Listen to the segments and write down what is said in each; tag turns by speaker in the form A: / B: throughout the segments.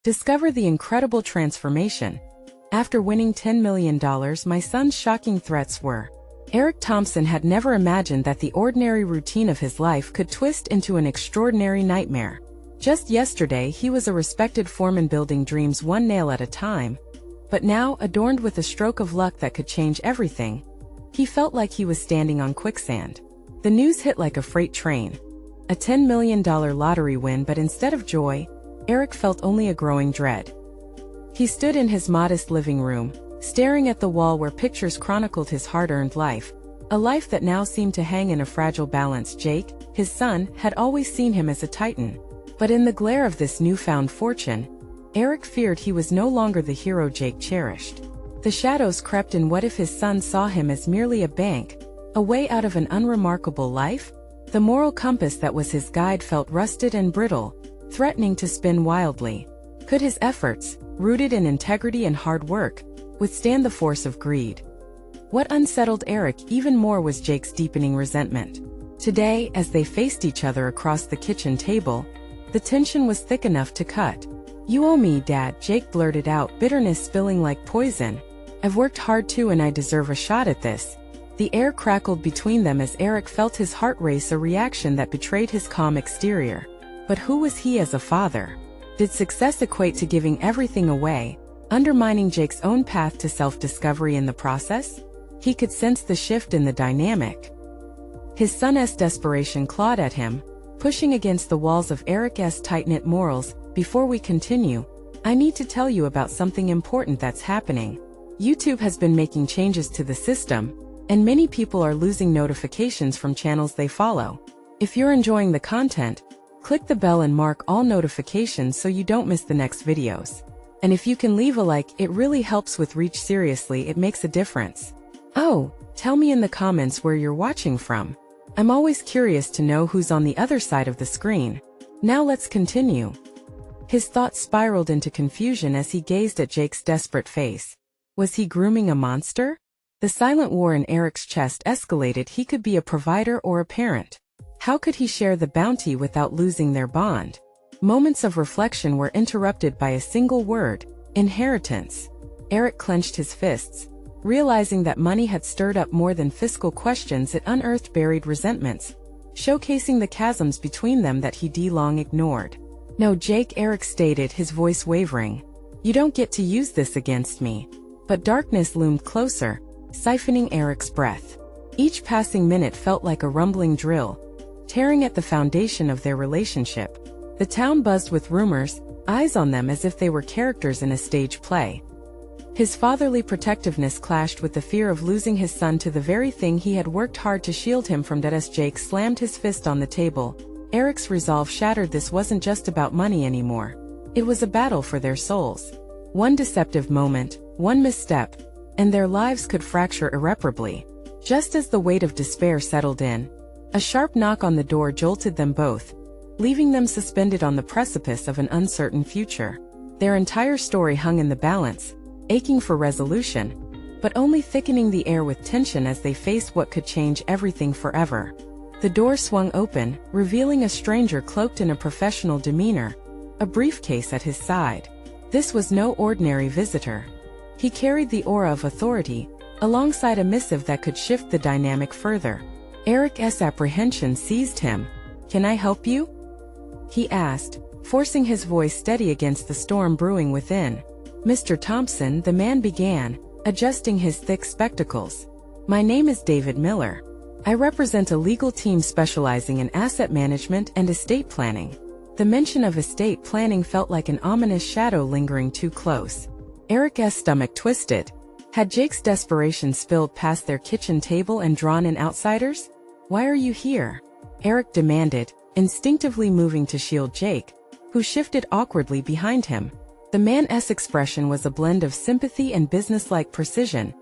A: Discover the incredible transformation. After winning $10 million, my son's shocking threats were. Eric Thompson had never imagined that the ordinary routine of his life could twist into an extraordinary nightmare. Just yesterday, he was a respected foreman building dreams one nail at a time. But now, adorned with a stroke of luck that could change everything, he felt like he was standing on quicksand. The news hit like a freight train. A $10 million lottery win, but instead of joy, Eric felt only a growing dread. He stood in his modest living room, staring at the wall where pictures chronicled his hard-earned life, a life that now seemed to hang in a fragile balance. Jake, his son, had always seen him as a titan. But in the glare of this newfound fortune, Eric feared he was no longer the hero Jake cherished. The shadows crept in. What if his son saw him as merely a bank, a way out of an unremarkable life? The moral compass that was his guide felt rusted and brittle, threatening to spin wildly. Could his efforts, rooted in integrity and hard work, withstand the force of greed? What unsettled Eric even more was Jake's deepening resentment. Today, as they faced each other across the kitchen table, the tension was thick enough to cut. "You owe me, Dad," Jake blurted out, bitterness spilling like poison. "I've worked hard too and I deserve a shot at this." The air crackled between them as Eric felt his heart race, a reaction that betrayed his calm exterior. But who was he as a father? Did success equate to giving everything away, undermining Jake's own path to self-discovery in the process? He could sense the shift in the dynamic. His son's desperation clawed at him, pushing against the walls of Eric's tight-knit morals. "Before we continue, I need to tell you about something important that's happening. YouTube has been making changes to the system, and many people are losing notifications from channels they follow. If you're enjoying the content, click the bell and mark all notifications so you don't miss the next videos. And if you can leave a like, it really helps with reach. Seriously, it makes a difference. Oh, tell me in the comments where you're watching from. I'm always curious to know who's on the other side of the screen. Now let's continue." His thoughts spiraled into confusion as he gazed at Jake's desperate face. Was he grooming a monster? The silent war in Eric's chest escalated. He could be a provider or a parent. How could he share the bounty without losing their bond? Moments of reflection were interrupted by a single word: inheritance. Eric clenched his fists. Realizing that money had stirred up more than fiscal questions, it unearthed buried resentments, showcasing the chasms between them that he'd long ignored. "No, Jake," Eric stated, his voice wavering. "You don't get to use this against me." But darkness loomed closer, siphoning Eric's breath. Each passing minute felt like a rumbling drill, tearing at the foundation of their relationship. The town buzzed with rumors, eyes on them as if they were characters in a stage play. His fatherly protectiveness clashed with the fear of losing his son to the very thing he had worked hard to shield him from. As Jake slammed his fist on the table, Eric's resolve shattered. This wasn't just about money anymore. It was a battle for their souls. One deceptive moment, one misstep, and their lives could fracture irreparably. Just as the weight of despair settled in, a sharp knock on the door jolted them both, leaving them suspended on the precipice of an uncertain future. Their entire story hung in the balance, aching for resolution, but only thickening the air with tension as they faced what could change everything forever. The door swung open, revealing a stranger cloaked in a professional demeanor, a briefcase at his side. This was no ordinary visitor. He carried the aura of authority, alongside a missive that could shift the dynamic further. Eric's apprehension seized him. "Can I help you?" he asked, forcing his voice steady against the storm brewing within. "Mr. Thompson," the man began, adjusting his thick spectacles. "My name is David Miller. I represent a legal team specializing in asset management and estate planning." The mention of estate planning felt like an ominous shadow lingering too close. Eric's stomach twisted. Had Jake's desperation spilled past their kitchen table and drawn in outsiders? "Why are you here?" Eric demanded, instinctively moving to shield Jake, who shifted awkwardly behind him. The man's expression was a blend of sympathy and businesslike precision,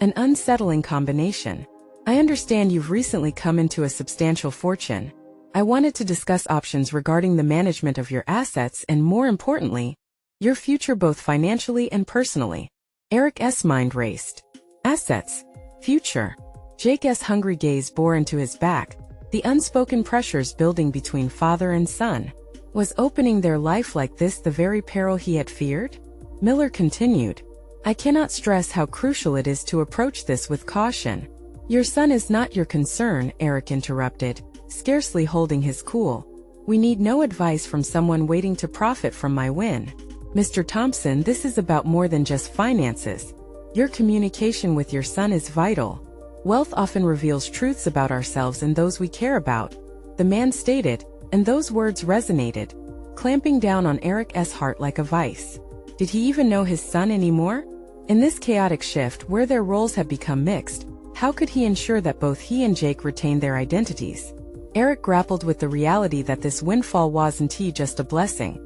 A: an unsettling combination. "I understand you've recently come into a substantial fortune. I wanted to discuss options regarding the management of your assets and, more importantly, your future both financially and personally." Eric's mind raced. Assets. Future. Jake's hungry gaze bore into his back, the unspoken pressures building between father and son. Was opening their life like this the very peril he had feared? Miller continued, I cannot stress how crucial it is to approach this with caution. Your son is not your concern, Eric interrupted, scarcely holding his cool. We need no advice from someone waiting to profit from my win. Mr. Thompson, this is about more than just finances. Your communication with your son is vital. Wealth often reveals truths about ourselves and those we care about, the man stated, and those words resonated, clamping down on Eric's heart like a vice. Did he even know his son anymore? In this chaotic shift where their roles had become mixed, how could he ensure that both he and Jake retained their identities? Eric grappled with the reality that this windfall wasn't just a blessing.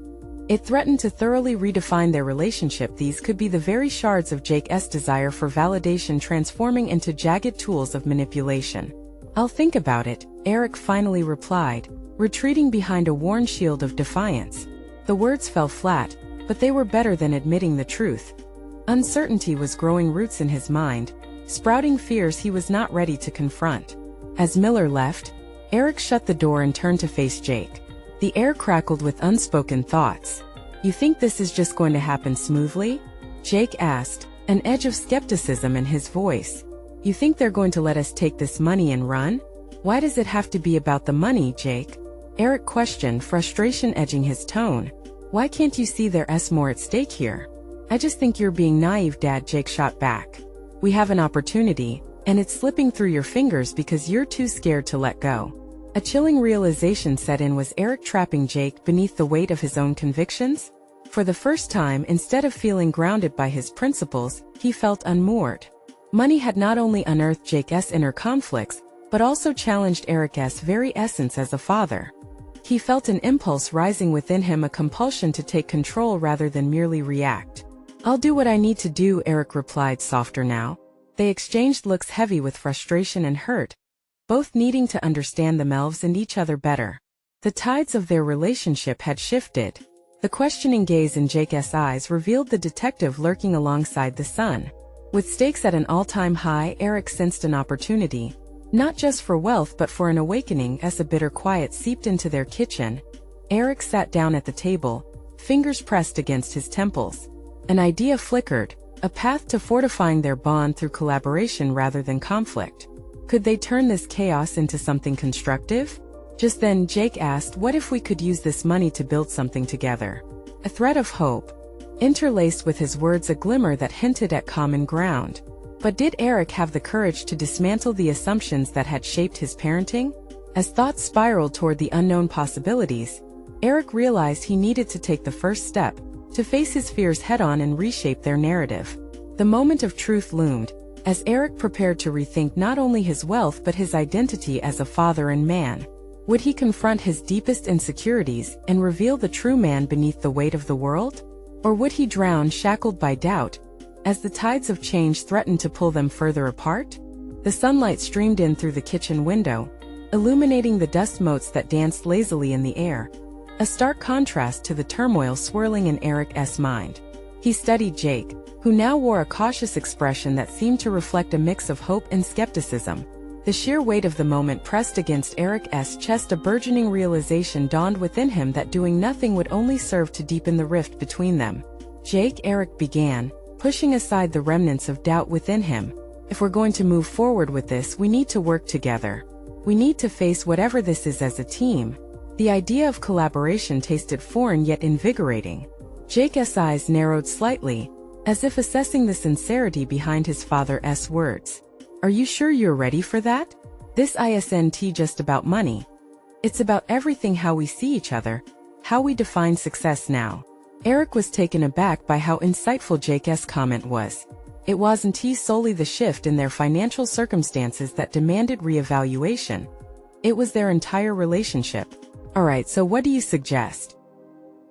A: It threatened to thoroughly redefine their relationship. These could be the very shards of Jake's desire for validation transforming into jagged tools of manipulation. I'll think about it, Eric finally replied, retreating behind a worn shield of defiance. The words fell flat, but they were better than admitting the truth. Uncertainty was growing roots in his mind, sprouting fears he was not ready to confront. As Miller left, Eric shut the door and turned to face Jake. The air crackled with unspoken thoughts. You think this is just going to happen smoothly? Jake asked, an edge of skepticism in his voice. You think they're going to let us take this money and run? Why does it have to be about the money, Jake? Eric questioned, frustration edging his tone. Why can't you see there's more at stake here? I just think you're being naive, Dad, Jake shot back. We have an opportunity, and it's slipping through your fingers because you're too scared to let go. A chilling realization set in. Was Eric trapping Jake beneath the weight of his own convictions? For the first time, instead of feeling grounded by his principles, he felt unmoored. Money had not only unearthed Jake's inner conflicts, but also challenged Eric's very essence as a father. He felt an impulse rising within him, a compulsion to take control rather than merely react. I'll do what I need to do, Eric replied, softer now. They exchanged looks heavy with frustration and hurt, both needing to understand themselves and each other better. The tides of their relationship had shifted. The questioning gaze in Jake's eyes revealed the detective lurking alongside the son. With stakes at an all-time high, Eric sensed an opportunity, not just for wealth but for an awakening. As a bitter quiet seeped into their kitchen, Eric sat down at the table, fingers pressed against his temples. An idea flickered, a path to fortifying their bond through collaboration rather than conflict. Could they turn this chaos into something constructive? Just then, Jake asked, what if we could use this money to build something together? A thread of hope, interlaced with his words, a glimmer that hinted at common ground. But did Eric have the courage to dismantle the assumptions that had shaped his parenting? As thoughts spiraled toward the unknown possibilities, Eric realized he needed to take the first step, to face his fears head-on and reshape their narrative. The moment of truth loomed, as Eric prepared to rethink not only his wealth but his identity as a father and man. Would he confront his deepest insecurities and reveal the true man beneath the weight of the world? Or would he drown, shackled by doubt, as the tides of change threatened to pull them further apart? The sunlight streamed in through the kitchen window, illuminating the dust motes that danced lazily in the air, a stark contrast to the turmoil swirling in Eric's mind. He studied Jake, who now wore a cautious expression that seemed to reflect a mix of hope and skepticism. The sheer weight of the moment pressed against Eric's chest. A burgeoning realization dawned within him that doing nothing would only serve to deepen the rift between them. Jake, Eric began, pushing aside the remnants of doubt within him. If we're going to move forward with this, we need to work together. We need to face whatever this is as a team. The idea of collaboration tasted foreign yet invigorating. Jake's eyes narrowed slightly, as if assessing the sincerity behind his father's words. Are you sure you're ready for that? This isn't just about money. It's about everything: how we see each other, how we define success now. Eric was taken aback by how insightful Jake's comment was. It wasn't solely the shift in their financial circumstances that demanded reevaluation. It was their entire relationship. Alright, so what do you suggest?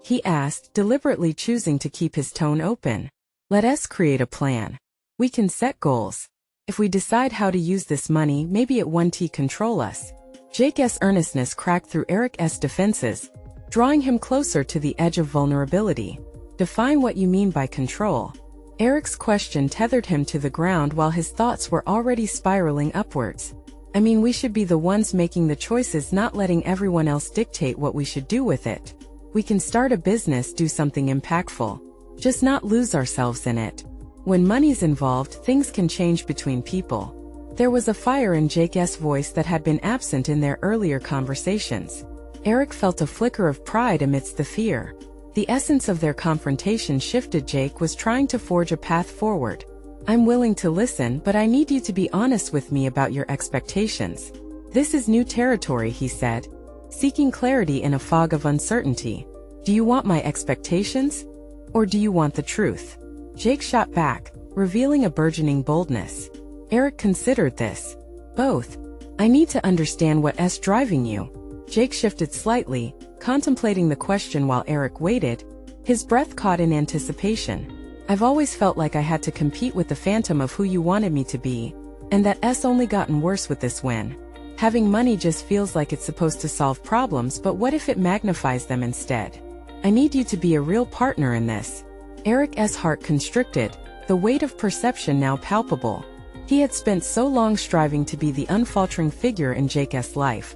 A: He asked, deliberately choosing to keep his tone open. Let us create a plan. We can set goals. If we decide how to use this money, maybe it won't control us. Jake's earnestness cracked through Eric's defenses, drawing him closer to the edge of vulnerability. Define what you mean by control. Eric's question tethered him to the ground while his thoughts were already spiraling upwards. I mean, we should be the ones making the choices, not letting everyone else dictate what we should do with it. We can start a business, do something impactful. Just not lose ourselves in it. When money's involved, things can change between people. There was a fire in Jake's voice that had been absent in their earlier conversations. Eric felt a flicker of pride amidst the fear. The essence of their confrontation shifted. Jake was trying to forge a path forward. I'm willing to listen, but I need you to be honest with me about your expectations. This is new territory, he said, seeking clarity in a fog of uncertainty. Do you want my expectations? Or do you want the truth? Jake shot back, revealing a burgeoning boldness. Eric considered this. Both. I need to understand what's driving you. Jake shifted slightly, contemplating the question while Eric waited, his breath caught in anticipation. I've always felt like I had to compete with the phantom of who you wanted me to be, and that's only gotten worse with this win. Having money just feels like it's supposed to solve problems, but what if it magnifies them instead? I need you to be a real partner in this. Eric's heart constricted, the weight of perception now palpable. He had spent so long striving to be the unfaltering figure in Jake's life.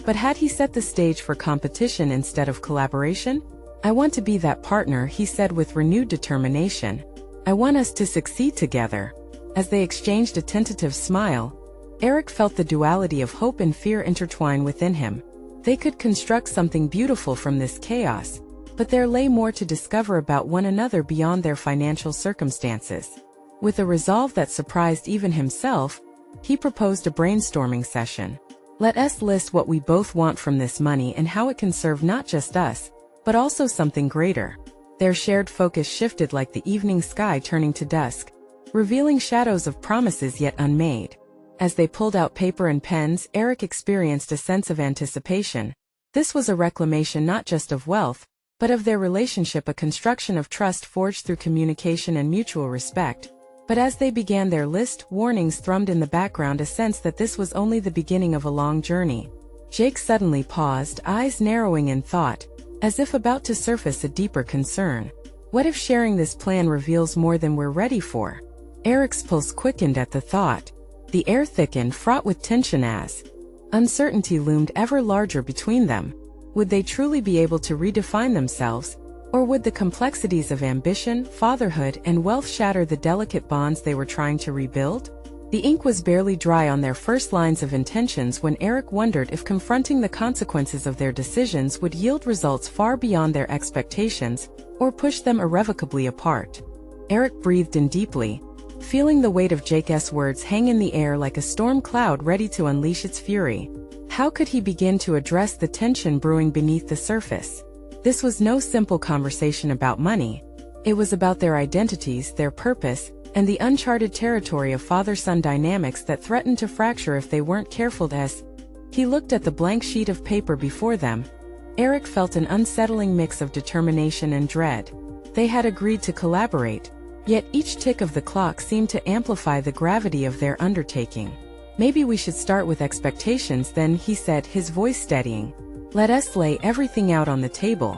A: But had he set the stage for competition instead of collaboration? I want to be that partner, he said with renewed determination. I want us to succeed together. As they exchanged a tentative smile, Eric felt the duality of hope and fear intertwine within him. They could construct something beautiful from this chaos, but there lay more to discover about one another beyond their financial circumstances. With a resolve that surprised even himself, he proposed a brainstorming session. Let us list what we both want from this money and how it can serve not just us, but also something greater. Their shared focus shifted like the evening sky turning to dusk, revealing shadows of promises yet unmade. As they pulled out paper and pens, Eric experienced a sense of anticipation. This was a reclamation not just of wealth, but of their relationship, a construction of trust forged through communication and mutual respect. But as they began their list, warnings thrummed in the background, a sense that this was only the beginning of a long journey. Jake suddenly paused, eyes narrowing in thought, as if about to surface a deeper concern. What if sharing this plan reveals more than we're ready for? Eric's pulse quickened at the thought. The air thickened, fraught with tension as uncertainty loomed ever larger between them. Would they truly be able to redefine themselves, or would the complexities of ambition, fatherhood, and wealth shatter the delicate bonds they were trying to rebuild? The ink was barely dry on their first lines of intentions when Eric wondered if confronting the consequences of their decisions would yield results far beyond their expectations, or push them irrevocably apart. Eric breathed in deeply, feeling the weight of Jake's words hang in the air like a storm cloud ready to unleash its fury. How could he begin to address the tension brewing beneath the surface? This was no simple conversation about money. It was about their identities, their purpose, and the uncharted territory of father-son dynamics that threatened to fracture if they weren't careful. As he looked at the blank sheet of paper before them, Eric felt an unsettling mix of determination and dread. They had agreed to collaborate, yet each tick of the clock seemed to amplify the gravity of their undertaking. Maybe we should start with expectations then, he said, his voice steadying. Let us lay everything out on the table.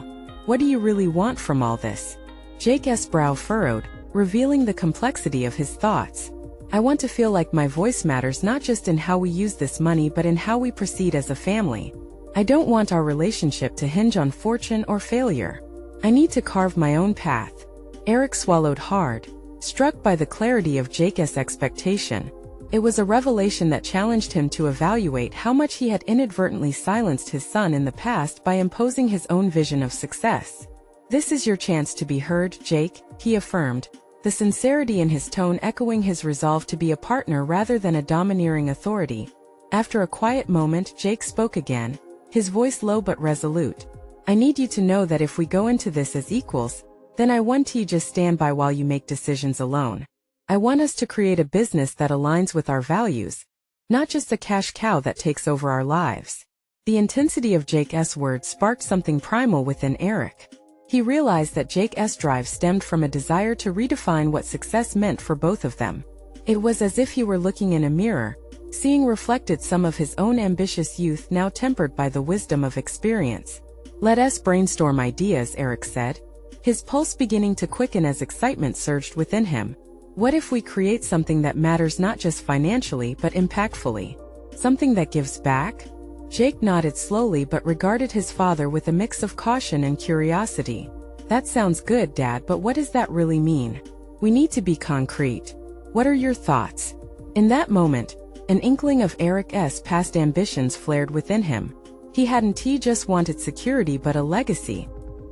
A: What do you really want from all this? Jake's brow furrowed, revealing the complexity of his thoughts. I want to feel like my voice matters not just in how we use this money but in how we proceed as a family. I don't want our relationship to hinge on fortune or failure. I need to carve my own path. Eric swallowed hard, struck by the clarity of Jake's expectation. It was a revelation that challenged him to evaluate how much he had inadvertently silenced his son in the past by imposing his own vision of success. This is your chance to be heard, Jake, he affirmed, the sincerity in his tone echoing his resolve to be a partner rather than a domineering authority. After a quiet moment, Jake spoke again, his voice low but resolute. I need you to know that if we go into this as equals, then I want to just stand by while you make decisions alone. I want us to create a business that aligns with our values, not just a cash cow that takes over our lives. The intensity of Jake's words sparked something primal within Eric. He realized that Jake's drive stemmed from a desire to redefine what success meant for both of them. It was as if he were looking in a mirror, seeing reflected some of his own ambitious youth now tempered by the wisdom of experience. Let us brainstorm ideas, Eric said, his pulse beginning to quicken as excitement surged within him. What if we create something that matters not just financially but impactfully? Something that gives back? Jake nodded slowly but regarded his father with a mix of caution and curiosity. That sounds good, Dad, but what does that really mean? We need to be concrete. What are your thoughts? In that moment, an inkling of Eric's past ambitions flared within him. He hadn't just wanted security but a legacy.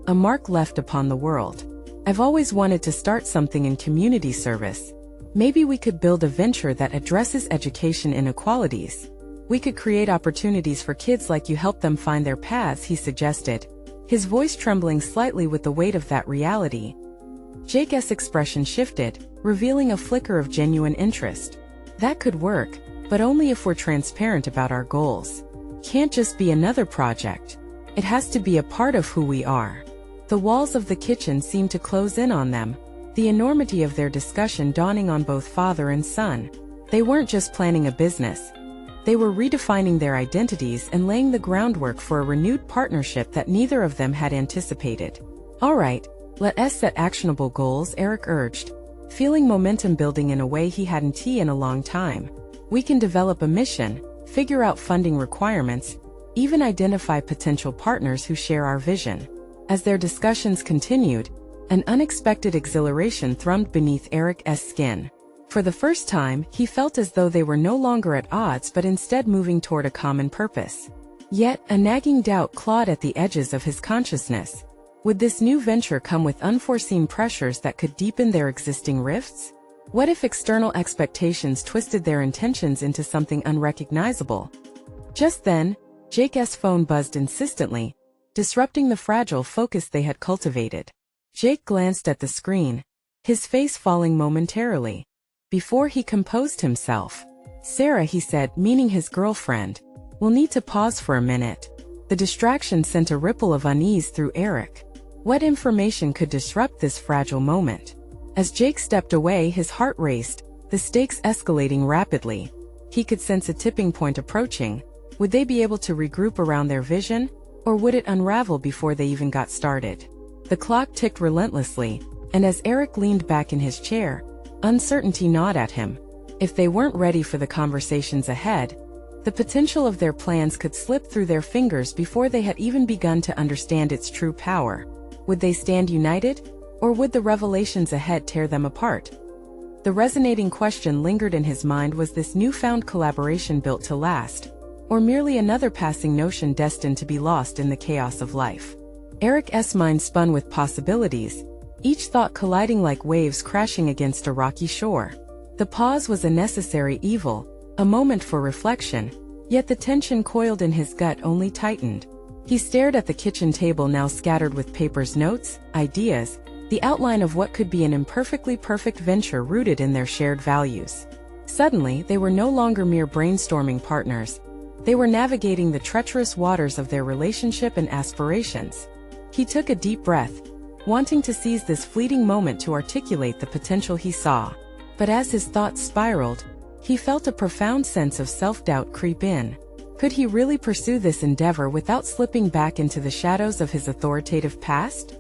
A: A mark left upon the world. I've always wanted to start something in community service. Maybe we could build a venture that addresses education inequalities. We could create opportunities for kids like you, help them find their paths, he suggested, his voice trembling slightly with the weight of that reality. Jake's expression shifted, revealing a flicker of genuine interest. That could work, but only if we're transparent about our goals. Can't just be another project. It has to be a part of who we are. The walls of the kitchen seemed to close in on them, the enormity of their discussion dawning on both father and son. They weren't just planning a business. They were redefining their identities and laying the groundwork for a renewed partnership that neither of them had anticipated. All right, let's set actionable goals, Eric urged, feeling momentum building in a way he hadn't in a long time. We can develop a mission, figure out funding requirements, even identify potential partners who share our vision. As their discussions continued, an unexpected exhilaration thrummed beneath Eric's skin. For the first time, he felt as though they were no longer at odds but instead moving toward a common purpose. Yet, a nagging doubt clawed at the edges of his consciousness. Would this new venture come with unforeseen pressures that could deepen their existing rifts? What if external expectations twisted their intentions into something unrecognizable? Just then, Jake's phone buzzed insistently, disrupting the fragile focus they had cultivated. Jake glanced at the screen, his face falling momentarily. Before he composed himself, "Sarah," he said, meaning his girlfriend. "We'll need to pause for a minute." The distraction sent a ripple of unease through Eric. What information could disrupt this fragile moment? As Jake stepped away, his heart raced, the stakes escalating rapidly. He could sense a tipping point approaching. Would they be able to regroup around their vision, or would it unravel before they even got started? The clock ticked relentlessly, and as Eric leaned back in his chair, uncertainty gnawed at him. If they weren't ready for the conversations ahead, the potential of their plans could slip through their fingers before they had even begun to understand its true power. Would they stand united, or would the revelations ahead tear them apart? The resonating question lingered in his mind: was this newfound collaboration built to last, or merely another passing notion destined to be lost in the chaos of life? Eric's mind spun with possibilities, each thought colliding like waves crashing against a rocky shore. The pause was a necessary evil, a moment for reflection, yet the tension coiled in his gut only tightened. He stared at the kitchen table, now scattered with papers, notes, ideas, the outline of what could be an imperfectly perfect venture rooted in their shared values. Suddenly, they were no longer mere brainstorming partners. They were navigating the treacherous waters of their relationship and aspirations. He took a deep breath, wanting to seize this fleeting moment to articulate the potential he saw. But as his thoughts spiraled, he felt a profound sense of self-doubt creep in. Could he really pursue this endeavor without slipping back into the shadows of his authoritative past?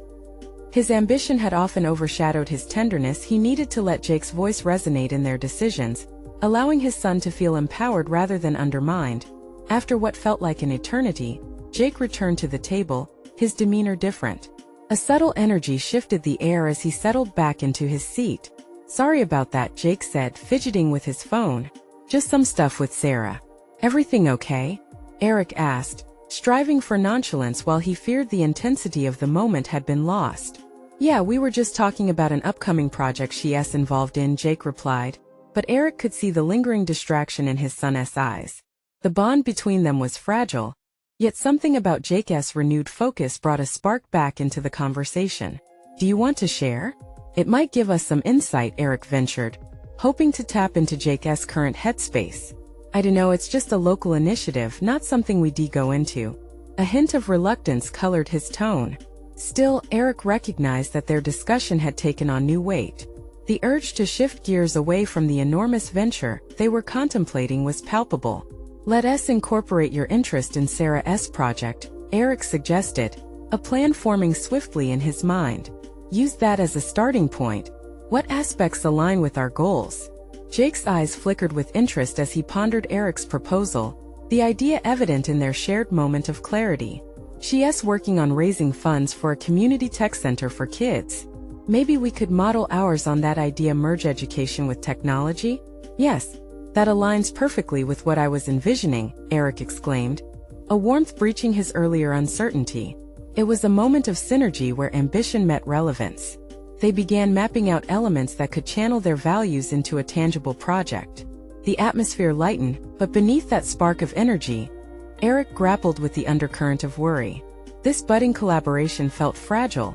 A: His ambition had often overshadowed his tenderness. He needed to let Jake's voice resonate in their decisions, allowing his son to feel empowered rather than undermined. After what felt like an eternity, Jake returned to the table, his demeanor different. A subtle energy shifted the air as he settled back into his seat. "Sorry about that," Jake said, fidgeting with his phone. "Just some stuff with Sarah." "Everything okay?" Eric asked, striving for nonchalance while he feared the intensity of the moment had been lost. "Yeah, we were just talking about an upcoming project she's involved in," Jake replied, but Eric could see the lingering distraction in his son's eyes. The bond between them was fragile, yet something about Jake's renewed focus brought a spark back into the conversation. "Do you want to share? It might give us some insight," Eric ventured, hoping to tap into Jake's current headspace. "I don't know, it's just a local initiative, not something we go into." A hint of reluctance colored his tone. Still, Eric recognized that their discussion had taken on new weight. The urge to shift gears away from the enormous venture they were contemplating was palpable. "Let us incorporate your interest in Sarah's project," Eric suggested, a plan forming swiftly in his mind. "Use that as a starting point. What aspects align with our goals?" Jake's eyes flickered with interest as he pondered Eric's proposal, the idea evident in their shared moment of clarity. She's working on raising funds for a community tech center for kids. Maybe we could model ours on that idea, merge education with technology? Yes, that aligns perfectly with what I was envisioning, Eric exclaimed, a warmth breaching his earlier uncertainty. It was a moment of synergy where ambition met relevance. They began mapping out elements that could channel their values into a tangible project. The atmosphere lightened, but beneath that spark of energy, Eric grappled with the undercurrent of worry. This budding collaboration felt fragile,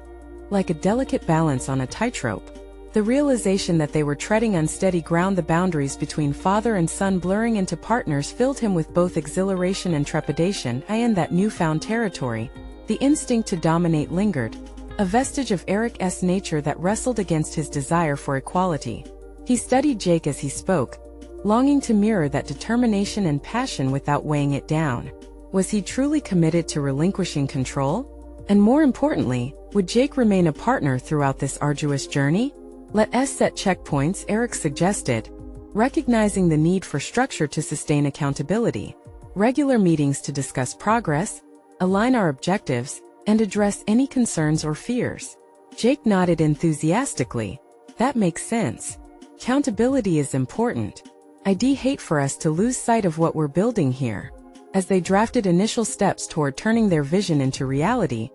A: like a delicate balance on a tightrope. The realization that they were treading unsteady ground, the boundaries between father and son blurring into partners, filled him with both exhilaration and trepidation. In that newfound territory, the instinct to dominate lingered, a vestige of Eric's nature that wrestled against his desire for equality. He studied Jake as he spoke, longing to mirror that determination and passion without weighing it down. Was he truly committed to relinquishing control? And more importantly, would Jake remain a partner throughout this arduous journey? Let's set checkpoints, Eric suggested, recognizing the need for structure to sustain accountability. Regular meetings to discuss progress, align our objectives, and address any concerns or fears. Jake nodded enthusiastically. That makes sense. Accountability is important. I'd hate for us to lose sight of what we're building here. As they drafted initial steps toward turning their vision into reality,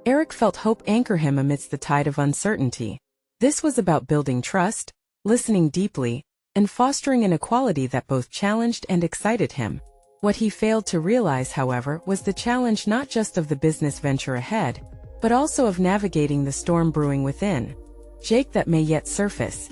A: Eric felt hope anchor him amidst the tide of uncertainty. This was about building trust, listening deeply, and fostering an equality that both challenged and excited him. What he failed to realize, however, was the challenge not just of the business venture ahead, but also of navigating the storm brewing within. Jake that may yet surface.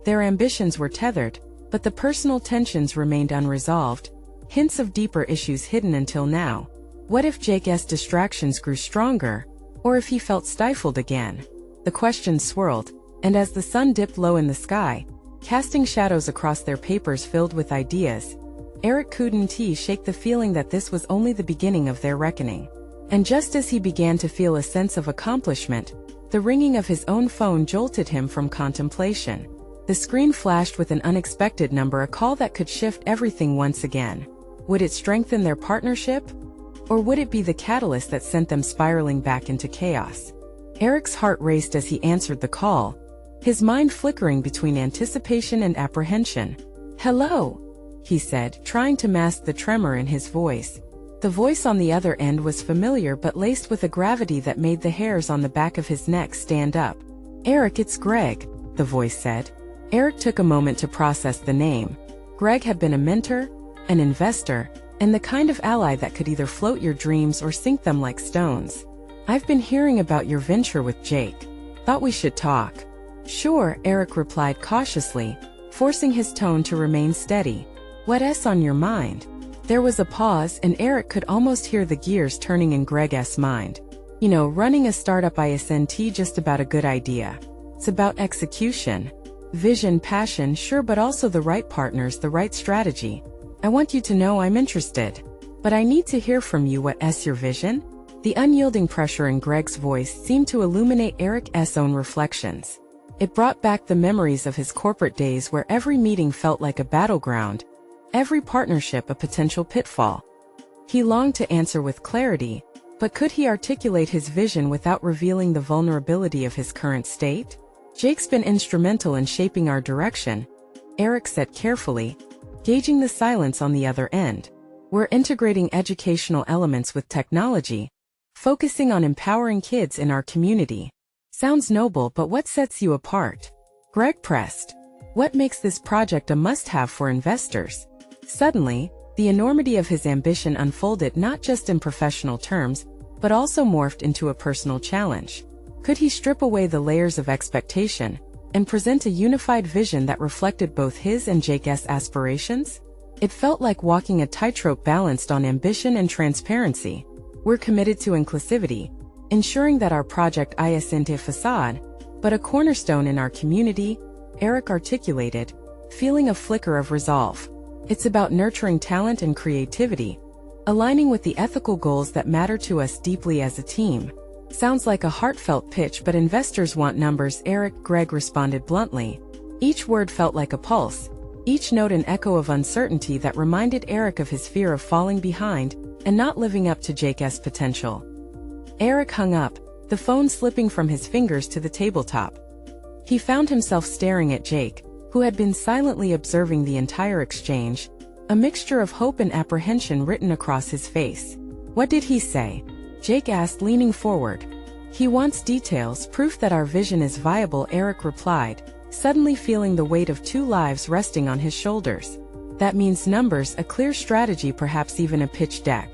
A: Their ambitions were tethered, but the personal tensions remained unresolved, hints of deeper issues hidden until now. What if Jake's distractions grew stronger, or if he felt stifled again? The questions swirled, and as the sun dipped low in the sky, casting shadows across their papers filled with ideas, Eric couldn't shake the feeling that this was only the beginning of their reckoning. And just as he began to feel a sense of accomplishment, the ringing of his own phone jolted him from contemplation. The screen flashed with an unexpected number, a call that could shift everything once again. Would it strengthen their partnership? Or would it be the catalyst that sent them spiraling back into chaos? Eric's heart raced as he answered the call, his mind flickering between anticipation and apprehension. "Hello," he said, trying to mask the tremor in his voice. The voice on the other end was familiar but laced with a gravity that made the hairs on the back of his neck stand up. "Eric, it's Greg," the voice said. Eric took a moment to process the name. Greg had been a mentor, an investor, and the kind of ally that could either float your dreams or sink them like stones. "I've been hearing about your venture with Jake. Thought we should talk." "Sure," Eric replied cautiously, forcing his tone to remain steady. "What's on your mind?" There was a pause, and Eric could almost hear the gears turning in Greg's mind. Running a startup isn't just about a good idea. It's about execution. Vision, passion, sure, but also the right partners, the right strategy. "I want you to know I'm interested. But I need to hear from you. What's your vision?" The unyielding pressure in Greg's voice seemed to illuminate Eric's own reflections. It brought back the memories of his corporate days where every meeting felt like a battleground, every partnership a potential pitfall. He longed to answer with clarity, but could he articulate his vision without revealing the vulnerability of his current state? "Jake's been instrumental in shaping our direction," Eric said carefully, gauging the silence on the other end. "We're integrating educational elements with technology, focusing on empowering kids in our community." "Sounds noble, but what sets you apart?" Greg pressed. "What makes this project a must-have for investors?" Suddenly, the enormity of his ambition unfolded not just in professional terms, but also morphed into a personal challenge. Could he strip away the layers of expectation and present a unified vision that reflected both his and Jake's aspirations? It felt like walking a tightrope balanced on ambition and transparency. "We're committed to inclusivity, ensuring that our project isn't a facade, but a cornerstone in our community," Eric articulated, feeling a flicker of resolve. "It's about nurturing talent and creativity, aligning with the ethical goals that matter to us deeply as a team." "Sounds like a heartfelt pitch, but investors want numbers," Greg responded bluntly. Each word felt like a pulse, each note an echo of uncertainty that reminded Eric of his fear of falling behind and not living up to Jake's potential. Eric hung up, the phone slipping from his fingers to the tabletop. He found himself staring at Jake, who had been silently observing the entire exchange, a mixture of hope and apprehension written across his face. "What did he say?" Jake asked, leaning forward. "He wants details, proof that our vision is viable," Eric replied, suddenly feeling the weight of 2 lives resting on his shoulders. "That means numbers, a clear strategy, perhaps even a pitch deck."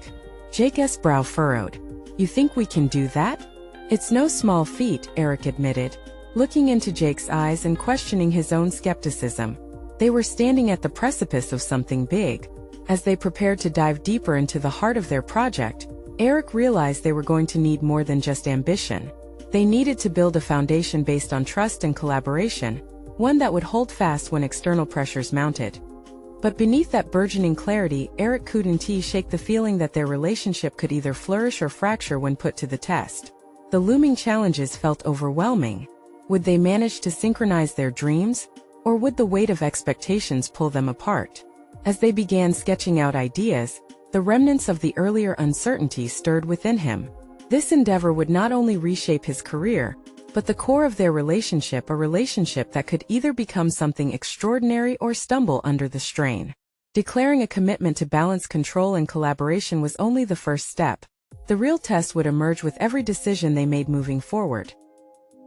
A: Jake's brow furrowed. "You think we can do that?" "It's no small feat," Eric admitted, looking into Jake's eyes and questioning his own skepticism. They were standing at the precipice of something big. As they prepared to dive deeper into the heart of their project, Eric realized they were going to need more than just ambition. They needed to build a foundation based on trust and collaboration, one that would hold fast when external pressures mounted. But beneath that burgeoning clarity, Eric couldn't shake the feeling that their relationship could either flourish or fracture when put to the test. The looming challenges felt overwhelming. Would they manage to synchronize their dreams, or would the weight of expectations pull them apart? As they began sketching out ideas, the remnants of the earlier uncertainty stirred within him. This endeavor would not only reshape his career, but the core of their relationship, a relationship that could either become something extraordinary or stumble under the strain. Declaring a commitment to balance control and collaboration was only the first step. The real test would emerge with every decision they made moving forward.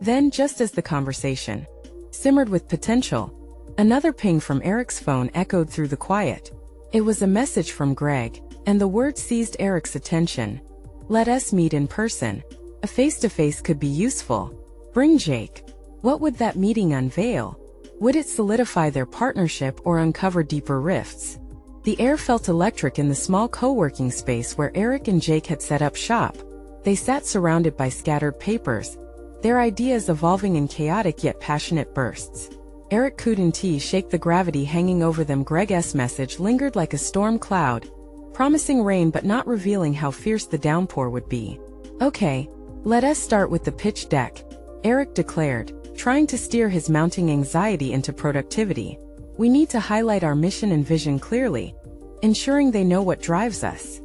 A: Then, just as the conversation simmered with potential, another ping from Eric's phone echoed through the quiet. It was a message from Greg, and the words seized Eric's attention. "Let us meet in person. A face-to-face could be useful. Bring Jake." What would that meeting unveil? Would it solidify their partnership or uncover deeper rifts? The air felt electric in the small co-working space where Eric and Jake had set up shop. They sat surrounded by scattered papers, their ideas evolving in chaotic yet passionate bursts. Eric couldn't shake the gravity hanging over them. Greg's message lingered like a storm cloud, promising rain but not revealing how fierce the downpour would be. "Okay, let us start with the pitch deck," Eric declared, trying to steer his mounting anxiety into productivity. "We need to highlight our mission and vision clearly, ensuring they know what drives us."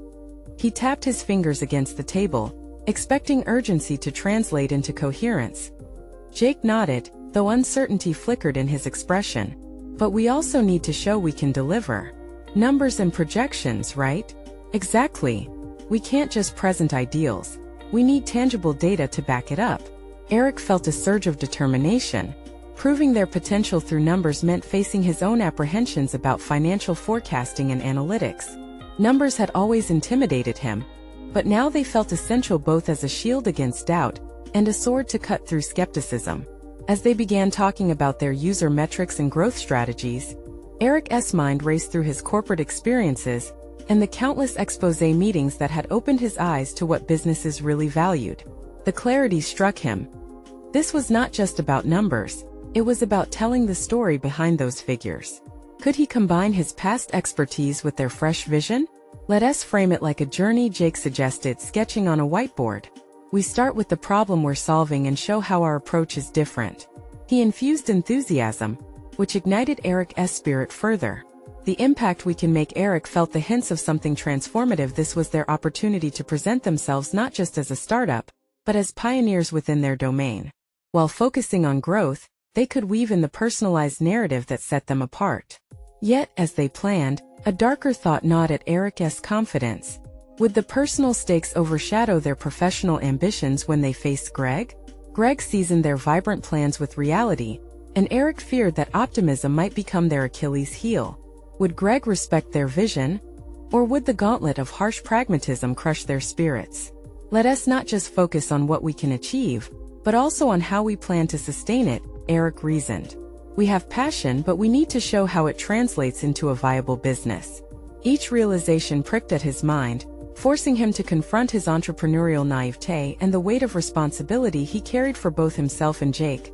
A: He tapped his fingers against the table, expecting urgency to translate into coherence. Jake nodded, though uncertainty flickered in his expression. "But we also need to show we can deliver. Numbers and projections, right?" "Exactly. We can't just present ideals. We need tangible data to back it up." Eric felt a surge of determination. Proving their potential through numbers meant facing his own apprehensions about financial forecasting and analytics. Numbers had always intimidated him, but now they felt essential, both as a shield against doubt and a sword to cut through skepticism. As they began talking about their user metrics and growth strategies, Eric's mind raced through his corporate experiences and the countless expose meetings that had opened his eyes to what businesses really valued. The clarity struck him. This was not just about numbers, it was about telling the story behind those figures. Could he combine his past expertise with their fresh vision? "Let us frame it like a journey," Jake suggested, sketching on a whiteboard. "We start with the problem we're solving and show how our approach is different." He infused enthusiasm, which ignited Eric's spirit further. The impact we can make. Eric felt the hints of something transformative. This was their opportunity to present themselves not just as a startup, but as pioneers within their domain. While focusing on growth, they could weave in the personalized narrative that set them apart. Yet, as they planned, a darker thought gnawed at Eric's confidence. Would the personal stakes overshadow their professional ambitions when they faced Greg? Greg seasoned their vibrant plans with reality, and Eric feared that optimism might become their Achilles heel. Would Greg respect their vision, or would the gauntlet of harsh pragmatism crush their spirits? "Let us not just focus on what we can achieve, but also on how we plan to sustain it," Eric reasoned. "We have passion, but we need to show how it translates into a viable business." Each realization pricked at his mind, forcing him to confront his entrepreneurial naivete and the weight of responsibility he carried for both himself and Jake.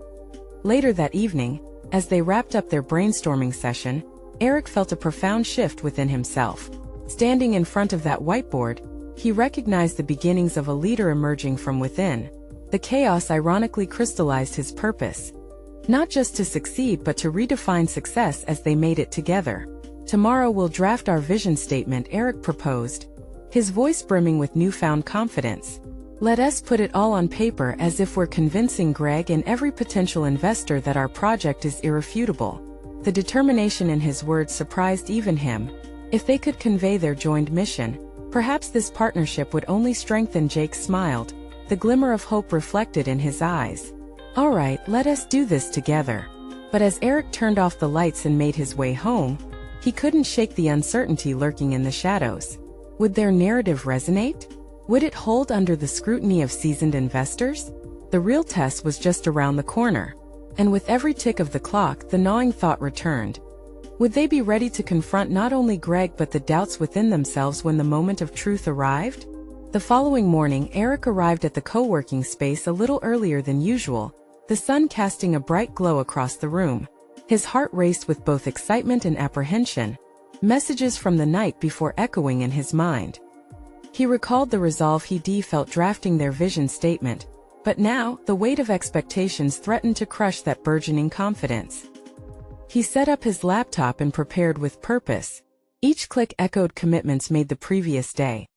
A: Later that evening, as they wrapped up their brainstorming session, Eric felt a profound shift within himself. Standing in front of that whiteboard, he recognized the beginnings of a leader emerging from within. The chaos ironically crystallized his purpose. Not just to succeed but to redefine success as they made it together. Tomorrow we'll draft our vision statement, Eric proposed, his voice brimming with newfound confidence. Let us put it all on paper, as if we're convincing Greg and every potential investor that our project is irrefutable. The determination in his words surprised even him. If they could convey their joined mission, perhaps this partnership would only strengthen. Jake smiled, the glimmer of hope reflected in his eyes. All right, let us do this together. But as Eric turned off the lights and made his way home, he couldn't shake the uncertainty lurking in the shadows. Would their narrative resonate? Would it hold under the scrutiny of seasoned investors? The real test was just around the corner. And with every tick of the clock, the gnawing thought returned. Would they be ready to confront not only Greg but the doubts within themselves when the moment of truth arrived? The following morning, Eric arrived at the co-working space a little earlier than usual, the sun casting a bright glow across the room. His heart raced with both excitement and apprehension, messages from the night before echoing in his mind. He recalled the resolve he'd felt drafting their vision statement, but now, the weight of expectations threatened to crush that burgeoning confidence. He set up his laptop and prepared with purpose. Each click echoed commitments made the previous day.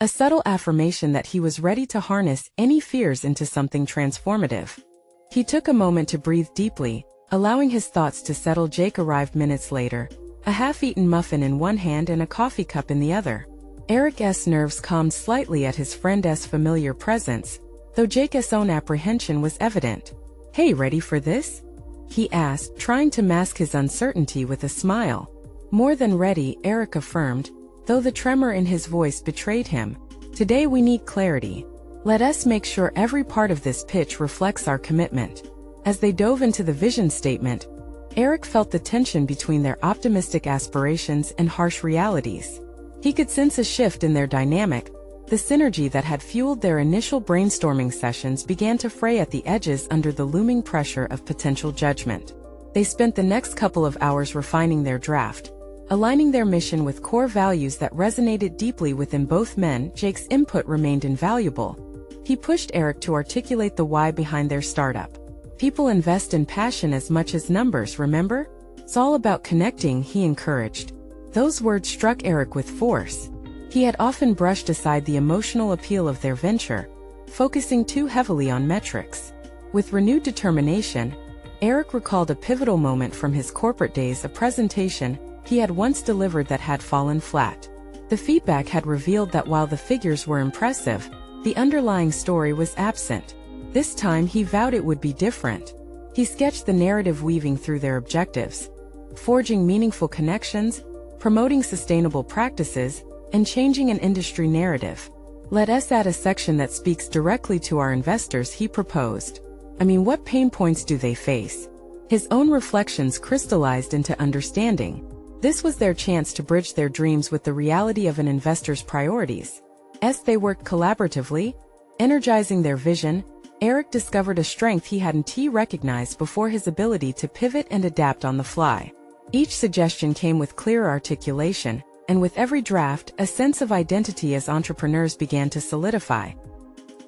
A: A subtle affirmation that he was ready to harness any fears into something transformative. He took a moment to breathe deeply, allowing his thoughts to settle. Jake arrived minutes later, a half-eaten muffin in one hand and a coffee cup in the other. Eric's nerves calmed slightly at his friend's familiar presence, though Jake's own apprehension was evident. "Hey, ready for this?" he asked, trying to mask his uncertainty with a smile. "More than ready," Eric affirmed, though the tremor in his voice betrayed him. "Today we need clarity. Let us make sure every part of this pitch reflects our commitment." As they dove into the vision statement, Eric felt the tension between their optimistic aspirations and harsh realities. He could sense a shift in their dynamic. The synergy that had fueled their initial brainstorming sessions began to fray at the edges under the looming pressure of potential judgment. They spent the next couple of hours refining their draft, aligning their mission with core values that resonated deeply within both men. Jake's input remained invaluable. He pushed Eric to articulate the why behind their startup. "People invest in passion as much as numbers, remember? It's all about connecting," he encouraged. Those words struck Eric with force. He had often brushed aside the emotional appeal of their venture, focusing too heavily on metrics. With renewed determination, Eric recalled a pivotal moment from his corporate days, a presentation he had once delivered that had fallen flat. The feedback had revealed that while the figures were impressive, the underlying story was absent. This time he vowed it would be different. He sketched the narrative weaving through their objectives, forging meaningful connections, promoting sustainable practices, and changing an industry narrative. "Let us add a section that speaks directly to our investors," he proposed. "I mean, what pain points do they face?" His own reflections crystallized into understanding. This was their chance to bridge their dreams with the reality of an investor's priorities. As they worked collaboratively, energizing their vision, Eric discovered a strength he hadn't recognized before: his ability to pivot and adapt on the fly. Each suggestion came with clearer articulation, and with every draft, a sense of identity as entrepreneurs began to solidify.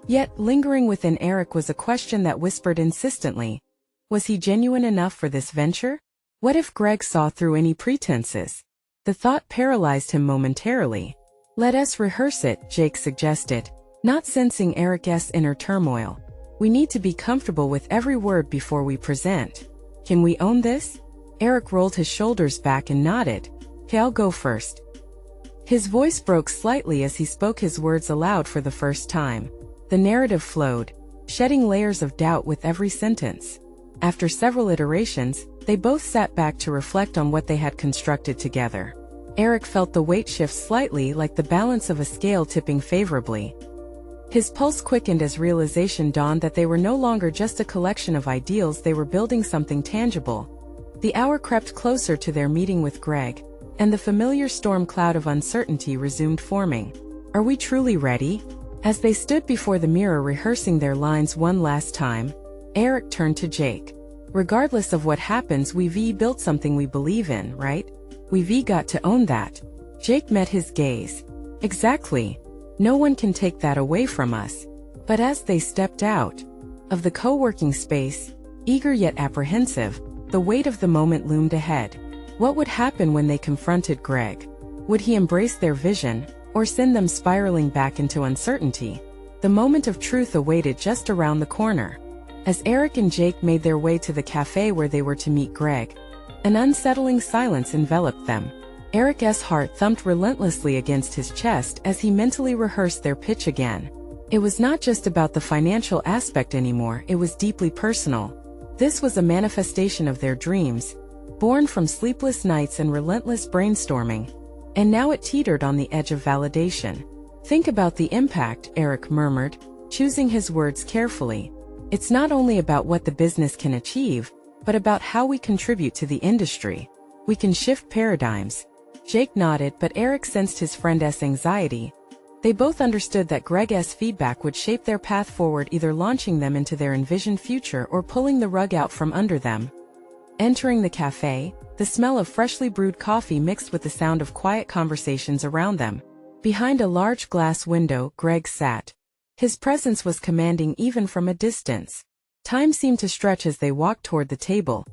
A: Yet, lingering within Eric was a question that whispered insistently. Was he genuine enough for this venture? What if Greg saw through any pretenses? The thought paralyzed him momentarily. "Let us rehearse it," Jake suggested, not sensing Eric's inner turmoil. "We need to be comfortable with every word before we present. Can we own this?" Eric rolled his shoulders back and nodded. "Okay, I'll go first." His voice broke slightly as he spoke his words aloud for the first time. The narrative flowed, shedding layers of doubt with every sentence. After several iterations, they both sat back to reflect on what they had constructed together. Eric felt the weight shift slightly, like the balance of a scale tipping favorably. His pulse quickened as realization dawned that they were no longer just a collection of ideals, they were building something tangible. The hour crept closer to their meeting with Greg, and the familiar storm cloud of uncertainty resumed forming. "Are we truly ready?" As they stood before the mirror rehearsing their lines one last time, Eric turned to Jake. "Regardless of what happens, we've built something we believe in, right? We've got to own that." Jake met his gaze. "Exactly. No one can take that away from us." But as they stepped out of the co-working space, Eager yet apprehensive, the weight of the moment loomed ahead. What would happen when they confronted Greg? Would he embrace their vision, or send them spiraling back into uncertainty? The moment of truth awaited just around the corner. As Eric and Jake made their way to the cafe where they were to meet Greg, an unsettling silence enveloped them. Eric's heart thumped relentlessly against his chest as he mentally rehearsed their pitch again. It was not just about the financial aspect anymore, it was deeply personal. This was a manifestation of their dreams, born from sleepless nights and relentless brainstorming. And now it teetered on the edge of validation. Think about the impact, Eric murmured, choosing his words carefully. It's not only about what the business can achieve, but about how we contribute to the industry. We can shift paradigms. Jake nodded, but Eric sensed his friend's anxiety. They both understood that Greg's feedback would shape their path forward, either launching them into their envisioned future or pulling the rug out from under them. Entering the cafe, the smell of freshly brewed coffee mixed with the sound of quiet conversations around them. Behind a large glass window, Greg sat. His presence was commanding even from a distance. Time seemed to stretch as they walked toward the table,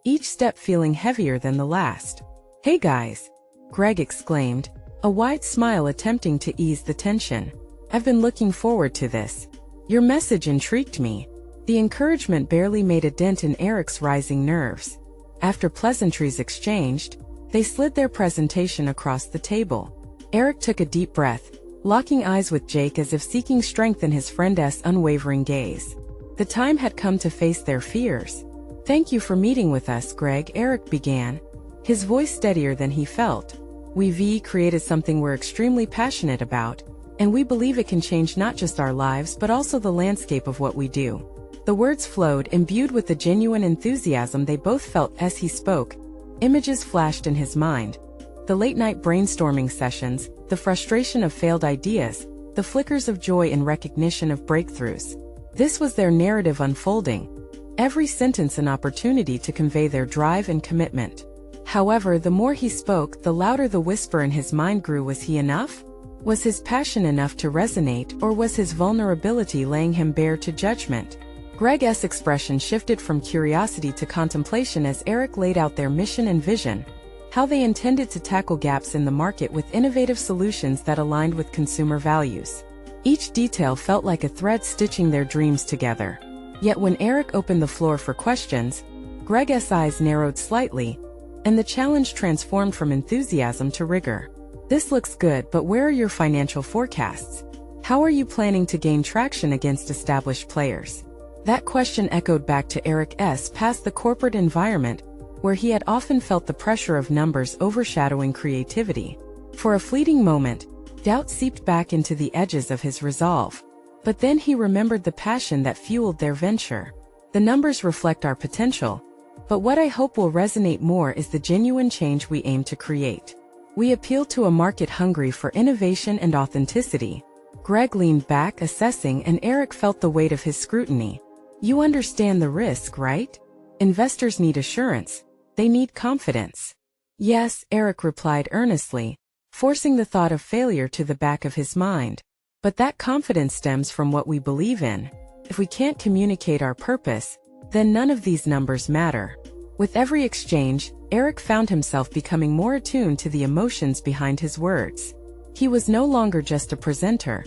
A: each step feeling heavier than the last. "Hey guys," Greg exclaimed, a wide smile attempting to ease the tension. "I've been looking forward to this. Your message intrigued me." The encouragement barely made a dent in Eric's rising nerves. After pleasantries exchanged, they slid their presentation across the table. Eric took a deep breath, locking eyes with Jake as if seeking strength in his friend's unwavering gaze. The time had come to face their fears. "Thank you for meeting with us, Greg," Eric began, his voice steadier than he felt. "We've created something we're extremely passionate about, and we believe it can change not just our lives but also the landscape of what we do." The words flowed, imbued with the genuine enthusiasm they both felt as he spoke. Images flashed in his mind. The late-night brainstorming sessions, the frustration of failed ideas, the flickers of joy in recognition of breakthroughs. This was their narrative unfolding, every sentence an opportunity to convey their drive and commitment. However, the more he spoke, the louder the whisper in his mind grew. Was he enough? Was his passion enough to resonate, or was his vulnerability laying him bare to judgment? Greg's expression shifted from curiosity to contemplation as Eric laid out their mission and vision, how they intended to tackle gaps in the market with innovative solutions that aligned with consumer values. Each detail felt like a thread stitching their dreams together. Yet when Eric opened the floor for questions, Greg's eyes narrowed slightly, and the challenge transformed from enthusiasm to rigor. "This looks good, but where are your financial forecasts? How are you planning to gain traction against established players?" That question echoed back to Eric's past, the corporate environment, where he had often felt the pressure of numbers overshadowing creativity. For a fleeting moment, doubt seeped back into the edges of his resolve. But then he remembered the passion that fueled their venture. "The numbers reflect our potential, but what I hope will resonate more is the genuine change we aim to create. We appeal to a market hungry for innovation and authenticity." Greg leaned back, assessing, and Eric felt the weight of his scrutiny. "You understand the risk, right? Investors need assurance. They need confidence." "Yes," Eric replied earnestly, forcing the thought of failure to the back of his mind. "But that confidence stems from what we believe in. If we can't communicate our purpose, then none of these numbers matter." With every exchange, Eric found himself becoming more attuned to the emotions behind his words. He was no longer just a presenter.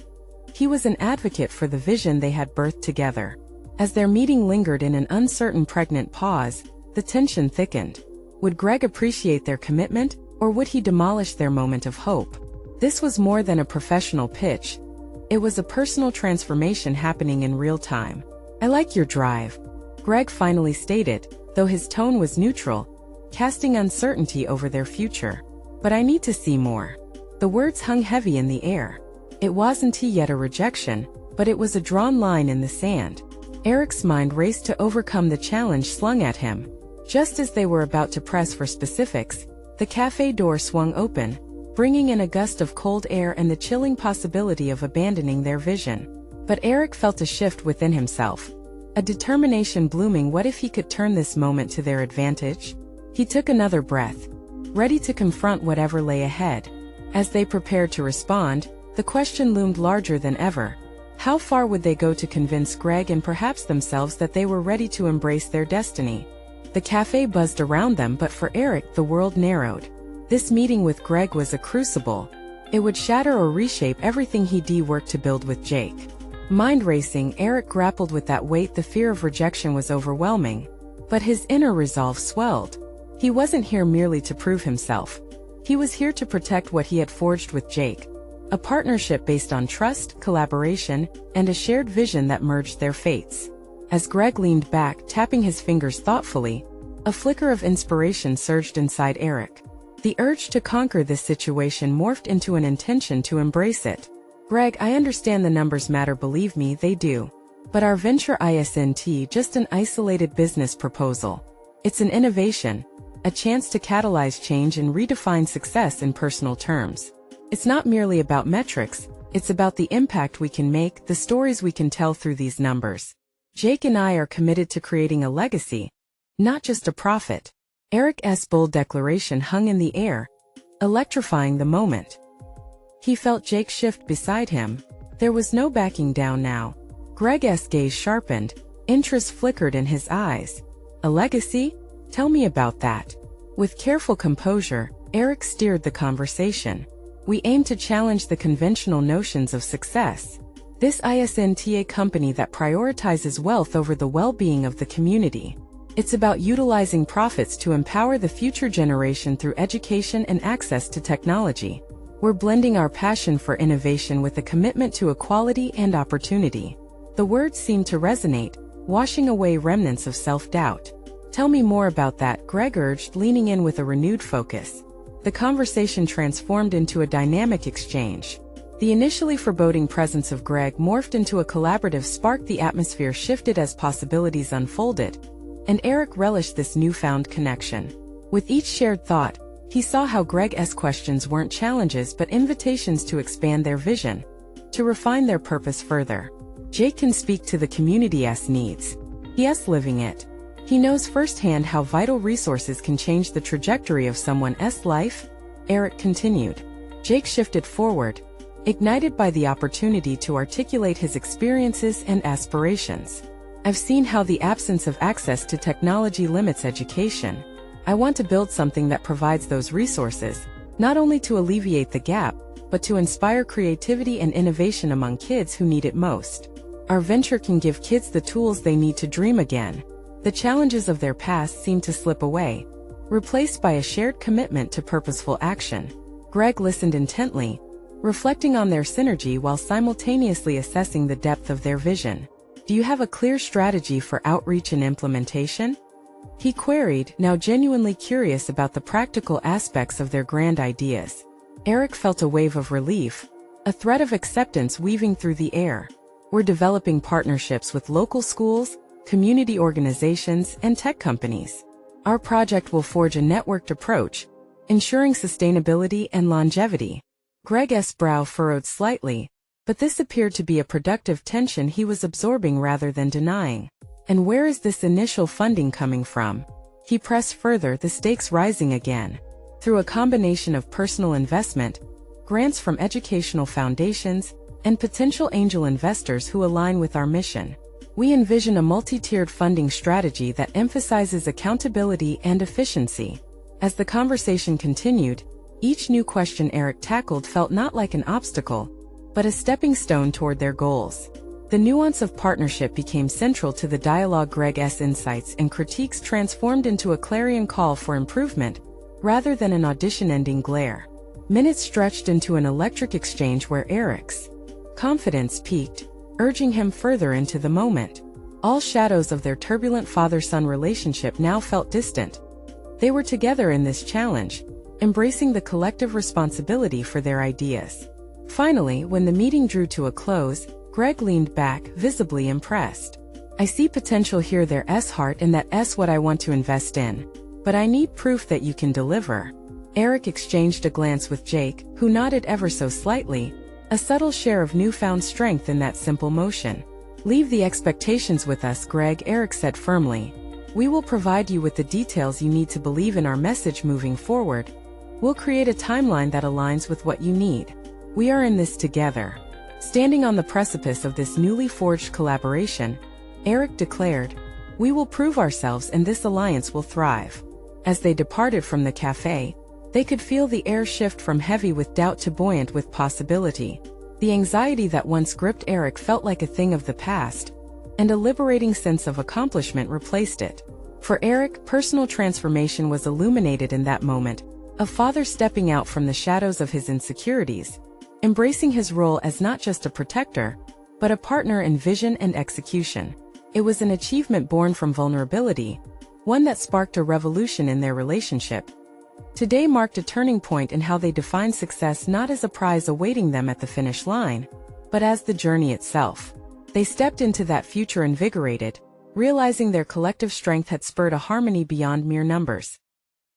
A: He was an advocate for the vision they had birthed together. As their meeting lingered in an uncertain, pregnant pause, the tension thickened. Would Greg appreciate their commitment, or would he demolish their moment of hope? This was more than a professional pitch. It was a personal transformation happening in real time. "I like your drive," Greg finally stated, though his tone was neutral, casting uncertainty over their future. "But I need to see more." The words hung heavy in the air. It wasn't yet a rejection, but it was a drawn line in the sand. Eric's mind raced to overcome the challenge slung at him. Just as they were about to press for specifics, the cafe door swung open, bringing in a gust of cold air and the chilling possibility of abandoning their vision. But Eric felt a shift within himself, a determination blooming. What if he could turn this moment to their advantage? He took another breath, ready to confront whatever lay ahead. As they prepared to respond, the question loomed larger than ever. How far would they go to convince Greg and perhaps themselves that they were ready to embrace their destiny? The cafe buzzed around them, but for Eric, the world narrowed. This meeting with Greg was a crucible. It would shatter or reshape everything he'd worked to build with Jake. Mind racing, Eric grappled with that weight. The fear of rejection was overwhelming. But his inner resolve swelled. He wasn't here merely to prove himself. He was here to protect what he had forged with Jake. A partnership based on trust, collaboration, and a shared vision that merged their fates. As Greg leaned back, tapping his fingers thoughtfully, a flicker of inspiration surged inside Eric. The urge to conquer this situation morphed into an intention to embrace it. Greg, I understand the numbers matter, believe me, they do. But our venture isn't just an isolated business proposal. It's an innovation, a chance to catalyze change and redefine success in personal terms. It's not merely about metrics, it's about the impact we can make, the stories we can tell through these numbers. Jake and I are committed to creating a legacy, not just a profit. Eric's bold declaration hung in the air, electrifying the moment. He felt Jake shift beside him. There was no backing down now. Greg's gaze sharpened, interest flickered in his eyes. A legacy? Tell me about that. With careful composure, Eric steered the conversation. We aim to challenge the conventional notions of success. This isn't a company that prioritizes wealth over the well-being of the community. It's about utilizing profits to empower the future generation through education and access to technology. We're blending our passion for innovation with a commitment to equality and opportunity. The words seemed to resonate, washing away remnants of self-doubt. Tell me more about that, Greg urged, leaning in with a renewed focus. The conversation transformed into a dynamic exchange. The initially foreboding presence of Greg morphed into a collaborative spark. The atmosphere shifted as possibilities unfolded, and Eric relished this newfound connection. With each shared thought, he saw how Greg's questions weren't challenges but invitations to expand their vision, to refine their purpose further. Jake can speak to the community's needs. He's living it. He knows firsthand how vital resources can change the trajectory of someone's life, Eric continued. Jake shifted forward, ignited by the opportunity to articulate his experiences and aspirations. I've seen how the absence of access to technology limits education. I want to build something that provides those resources, not only to alleviate the gap, but to inspire creativity and innovation among kids who need it most. Our venture can give kids the tools they need to dream again. The challenges of their past seem to slip away, replaced by a shared commitment to purposeful action. Greg listened intently, reflecting on their synergy while simultaneously assessing the depth of their vision. Do you have a clear strategy for outreach and implementation? He queried, now genuinely curious about the practical aspects of their grand ideas. Eric felt a wave of relief, a thread of acceptance weaving through the air. We're developing partnerships with local schools, community organizations, and tech companies. Our project will forge a networked approach, ensuring sustainability and longevity. Greg's brow furrowed slightly, but this appeared to be a productive tension he was absorbing rather than denying. And where is this initial funding coming from? He pressed further, the stakes rising again. Through a combination of personal investment, grants from educational foundations, and potential angel investors who align with our mission. We envision a multi-tiered funding strategy that emphasizes accountability and efficiency. As the conversation continued, each new question Eric tackled felt not like an obstacle, but a stepping stone toward their goals. The nuance of partnership became central to the dialogue. Greg's insights and critiques transformed into a clarion call for improvement, rather than an audition-ending glare. Minutes stretched into an electric exchange where Eric's confidence peaked, urging him further into the moment. All shadows of their turbulent father-son relationship now felt distant. They were together in this challenge, embracing the collective responsibility for their ideas. Finally, when the meeting drew to a close, Greg leaned back, visibly impressed. I see potential here. There's heart, and that's what I want to invest in. But I need proof that you can deliver. Eric exchanged a glance with Jake, who nodded ever so slightly, a subtle share of newfound strength in that simple motion. Leave the expectations with us, Greg, Eric said firmly. We will provide you with the details you need to believe in our message moving forward. We'll create a timeline that aligns with what you need. We are in this together. Standing on the precipice of this newly forged collaboration, Eric declared, "We will prove ourselves and this alliance will thrive." As they departed from the cafe, they could feel the air shift from heavy with doubt to buoyant with possibility. The anxiety that once gripped Eric felt like a thing of the past, and a liberating sense of accomplishment replaced it. For Eric, personal transformation was illuminated in that moment, a father stepping out from the shadows of his insecurities, embracing his role as not just a protector, but a partner in vision and execution. It was an achievement born from vulnerability, one that sparked a revolution in their relationship. Today marked a turning point in how they defined success, not as a prize awaiting them at the finish line, but as the journey itself. They stepped into that future invigorated, realizing their collective strength had spurred a harmony beyond mere numbers.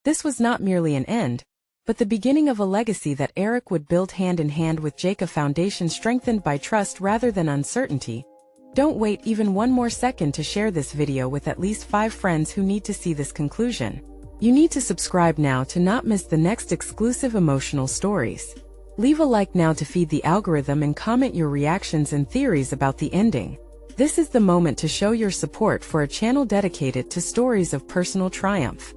A: This was not merely an end, but the beginning of a legacy that Eric would build hand in hand with Jake, a foundation strengthened by trust rather than uncertainty. Don't wait even one more second to share this video with at least 5 friends who need to see this conclusion. You need to subscribe now to not miss the next exclusive emotional stories. Leave a like now to feed the algorithm and comment your reactions and theories about the ending. This is the moment to show your support for a channel dedicated to stories of personal triumph.